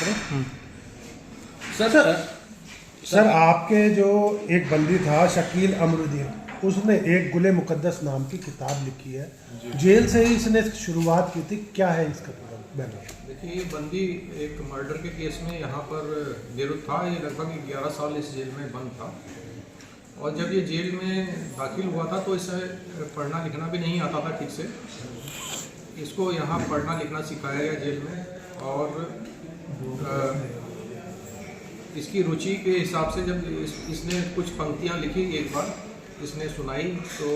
करें। Sir sir आपके जो एक बंदी था शकील अमरुद्दीन, उसने एक गुले मुकद्दस नाम की किताब लिखी है, जेल से ही इसने शुरुआत की थी, क्या है इसका बैनर? देखिए, ये बंदी एक मर्डर के केस में यहाँ पर गिरफ्तार था। ये लगभग 11 साल इस जेल में बंद था और जब ये जेल में दाखिल हुआ था तो इसे पढ़ना लिखना भी नहीं आता था ठीक से। इसको यहाँ पढ़ना लिखना सिखाया गया जेल में और इसकी रुचि के हिसाब से जब इसने कुछ पंक्तियाँ लिखी, एक बार इसने सुनाई तो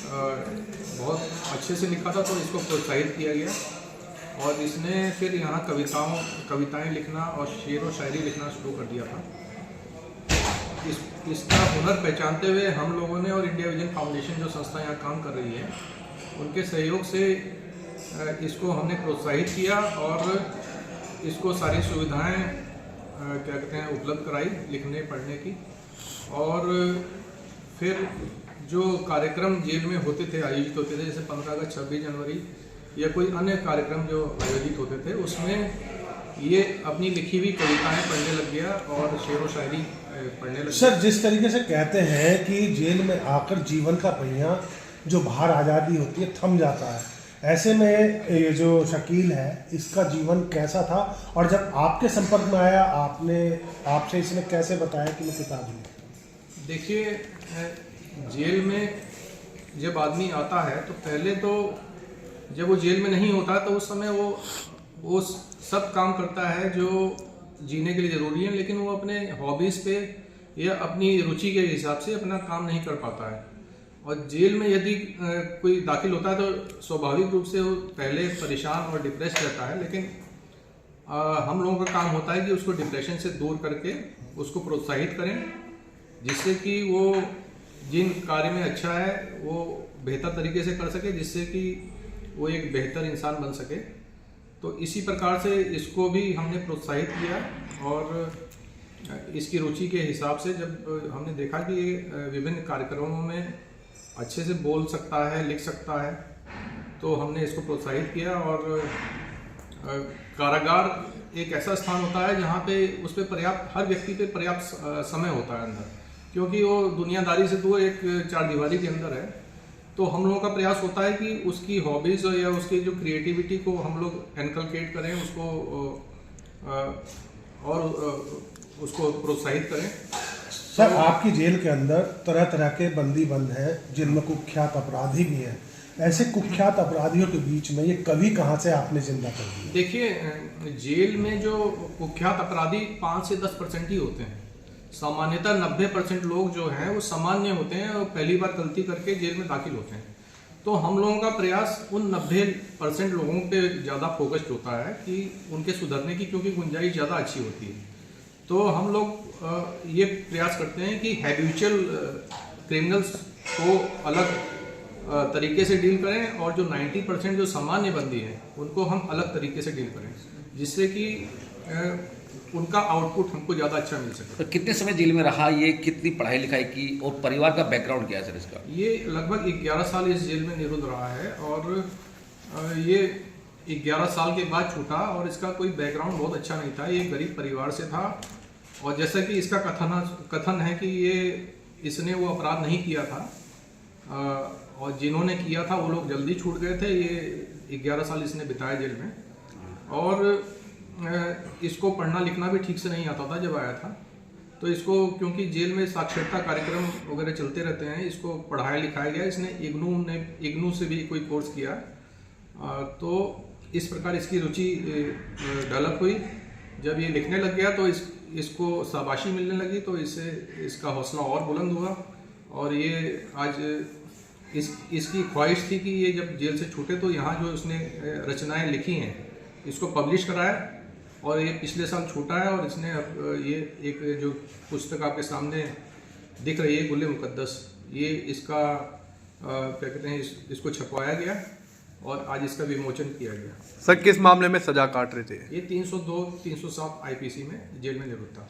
बहुत अच्छे से लिखा था, तो इसको प्रोत्साहित किया गया और इसने फिर यहाँ कविताएं लिखना और शेर व शायरी लिखना शुरू कर दिया था। इसका हुनर पहचानते हुए हम लोगों ने और इंडिया विजन फाउंडेशन जो संस्था यहाँ काम कर रही है, उनके सहयोग से इसको हमने प्रोत्साहित किया और इसको सारी सुविधाएं क्या कहते हैं उपलब्ध कराई लिखने पढ़ने की। और फिर जो कार्यक्रम जेल में होते थे, आयोजित होते थे, जैसे 15 अगस्त 26 जनवरी या कोई अन्य कार्यक्रम जो आयोजित होते थे, उसमें ये अपनी लिखी हुई कविताएं पढ़ने लग गया और शेर व शायरी पढ़ने लग गया। सर जिस तरीके से कहते हैं कि जेल में आकर जीवन का पहिया जो बाहर आज़ादी होती है थम जाता है, ऐसे में ये जो शकील है इसका जीवन कैसा था और जब आपके संपर्क में आया आपसे इसने कैसे बताया कि मैं किताब लिखी? देखिए, जेल में जब आदमी आता है तो पहले तो जब वो जेल में नहीं होता तो उस समय वो सब काम करता है जो जीने के लिए ज़रूरी है, लेकिन वो अपने हॉबीज़ पे या अपनी रुचि के हिसाब से अपना काम नहीं कर पाता है। और जेल में यदि कोई दाखिल होता है तो स्वाभाविक रूप से वो पहले परेशान और डिप्रेस रहता है, लेकिन हम लोगों का काम होता है कि उसको डिप्रेशन से दूर करके उसको प्रोत्साहित करें, जिससे कि वो जिन कार्य में अच्छा है वो बेहतर तरीके से कर सके, जिससे कि वो एक बेहतर इंसान बन सके। तो इसी प्रकार से इसको भी हमने प्रोत्साहित किया और इसकी रुचि के हिसाब से जब हमने देखा कि विभिन्न कार्यक्रमों में अच्छे से बोल सकता है, लिख सकता है, तो हमने इसको प्रोत्साहित किया। और कारागार एक ऐसा स्थान होता है जहाँ पे उस पर पर्याप्त, हर व्यक्ति पे पर्याप्त समय होता है अंदर, क्योंकि वो दुनियादारी से दूर एक चार दीवारी के अंदर है। तो हम लोगों का प्रयास होता है कि उसकी हॉबीज़ या उसकी जो क्रिएटिविटी को हम लोग इनकलकेट करें, उसको प्रोत्साहित करें। सर आपकी जेल के अंदर तरह तरह के बंदी बंद हैं जिनमें कुख्यात अपराधी भी हैं, ऐसे कुख्यात अपराधियों के बीच में ये कवि कहाँ से आपने जिंदा कर दिया? देखिए, जेल में जो कुख्यात अपराधी 5 से 10% ही होते हैं। सामान्यतः 90% लोग जो हैं वो सामान्य होते हैं और पहली बार गलती करके जेल में दाखिल होते हैं। तो हम लोगों का प्रयास उन 90% लोगों पे ज़्यादा फोकस्ड होता है कि उनके सुधरने की, क्योंकि गुंजाइश ज़्यादा अच्छी होती है। तो हम लोग ये प्रयास करते हैं कि हैबिचुअल क्रिमिनल्स को अलग तरीके से डील करें और जो 90% जो सामान्य बंदी हैं उनको हम अलग तरीके से डील करें, जिससे कि उनका आउटपुट हमको ज़्यादा अच्छा मिल सके। तो कितने समय जेल में रहा, ये कितनी पढ़ाई लिखाई की और परिवार का बैकग्राउंड क्या है सर इसका? ये लगभग 11 साल इस जेल में निरुद्ध रहा है और ये 11 साल के बाद छूटा और इसका कोई बैकग्राउंड बहुत अच्छा नहीं था। ये गरीब परिवार से था और जैसा कि इसका कथन है कि इसने वो अपराध नहीं किया था और जिन्होंने किया था वो लोग जल्दी छूट गए थे। ये 11 साल इसने बिताया जेल में और इसको पढ़ना लिखना भी ठीक से नहीं आता था जब आया था। तो इसको, क्योंकि जेल में साक्षरता कार्यक्रम वगैरह चलते रहते हैं, इसको पढ़ाया लिखाया गया। इसने इग्नू से भी कोई कोर्स किया, तो इस प्रकार इसकी रुचि डेवलप हुई। जब ये लिखने लग गया तो इसको शाबाशी मिलने लगी, तो इसका हौसला और बुलंद हुआ और ये आज इसकी ख्वाहिश थी कि ये जब जेल से छूटे तो यहाँ जो उसने रचनाएं लिखी हैं इसको पब्लिश कराया। और ये पिछले साल छूटा है और इसने ये एक जो पुस्तक आपके सामने दिख रही है, गुले मुकद्दस, ये इसका क्या कहते हैं, इसको छपवाया गया और आज इसका विमोचन किया गया। सर किस मामले में सजा काट रहे थे? ये 302, 307 IPC में जेल में निरुद्ध था।